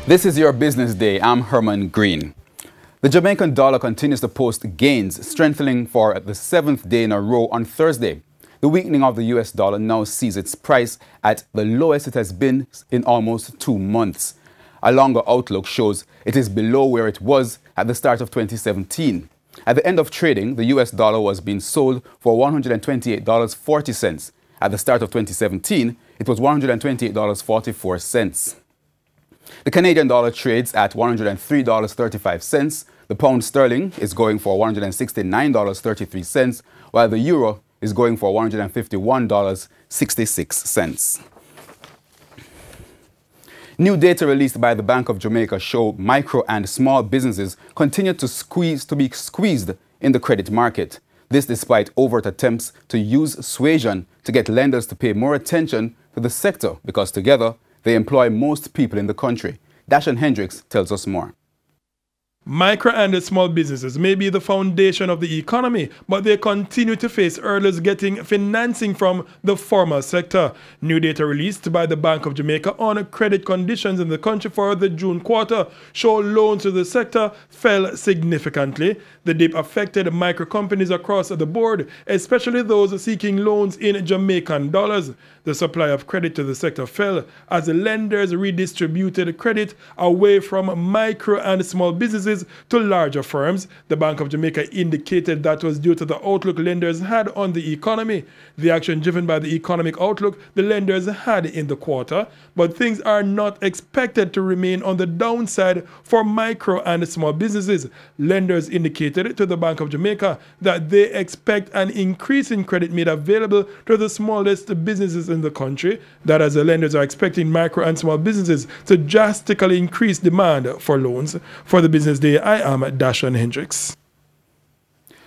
This is your business day. I'm Herman Green. The Jamaican dollar continues to post gains, strengthening for the 7th day in a row on Thursday. The weakening of the US dollar now sees its price at the lowest it has been in almost 2 months. A longer outlook shows it is below where it was at the start of 2017. At the end of trading, the US dollar was being sold for $128.40. At the start of 2017, it was $128.44. The Canadian dollar trades at $103.35. The pound sterling is going for $169.33, while the euro is going for $151.66. New data released by the Bank of Jamaica show micro and small businesses continue to be squeezed in the credit market. This despite overt attempts to use suasion to get lenders to pay more attention to the sector because together they employ most people in the country. Dashan Hendricks tells us more. Micro and small businesses may be the foundation of the economy, but they continue to face hurdles getting financing from the formal sector. New data released by the Bank of Jamaica on credit conditions in the country for the June quarter show loans to the sector fell significantly. The dip affected micro companies across the board, especially those seeking loans in Jamaican dollars. The supply of credit to the sector fell as the lenders redistributed credit away from micro and small businesses to larger firms. The Bank of Jamaica indicated that was due to the outlook lenders had on the economy. The action driven by the economic outlook the lenders had in the quarter, but things are not expected to remain on the downside for micro and small businesses. Lenders indicated to the Bank of Jamaica that they expect an increase in credit made available to the smallest businesses in the country. That as the lenders are expecting micro and small businesses to drastically increase demand for loans. For the business day, I am Dashan Hendricks.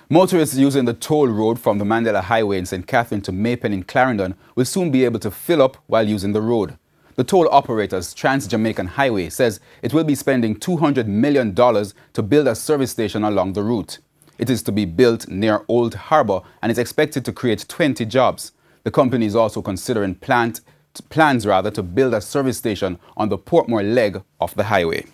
Motorists using the toll road from the Mandela Highway in St. Catherine to Maypen in Clarendon will soon be able to fill up while using the road. The toll operator's Trans-Jamaican Highway says it will be spending $200 million to build a service station along the route. It is to be built near Old Harbour and is expected to create 20 jobs. The company is also considering plans to build a service station on the Portmore leg of the highway.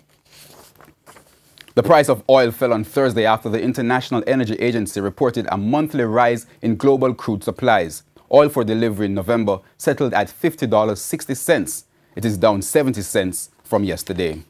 The price of oil fell on Thursday after the International Energy Agency reported a monthly rise in global crude supplies. Oil for delivery in November settled at $50.60. It is down 70 cents from yesterday.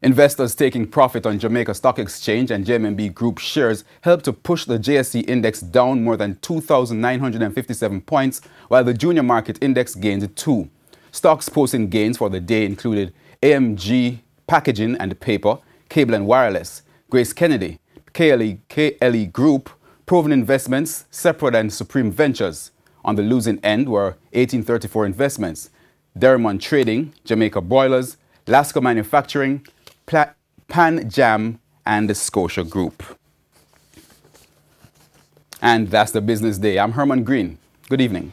Investors taking profit on Jamaica Stock Exchange and JMB Group shares helped to push the JSE index down more than 2,957 points, while the junior market index gained 2. Stocks posting gains for the day included AMG Packaging and Paper, Cable and Wireless, Grace Kennedy, KLE Group, Proven Investments, Separate and Supreme Ventures. On the losing end were 1834 Investments, Derrimon Trading, Jamaica Broilers, Lasco Manufacturing, Pan Jam and the Scotia Group. And that's the business day. I'm Herman Green. Good evening.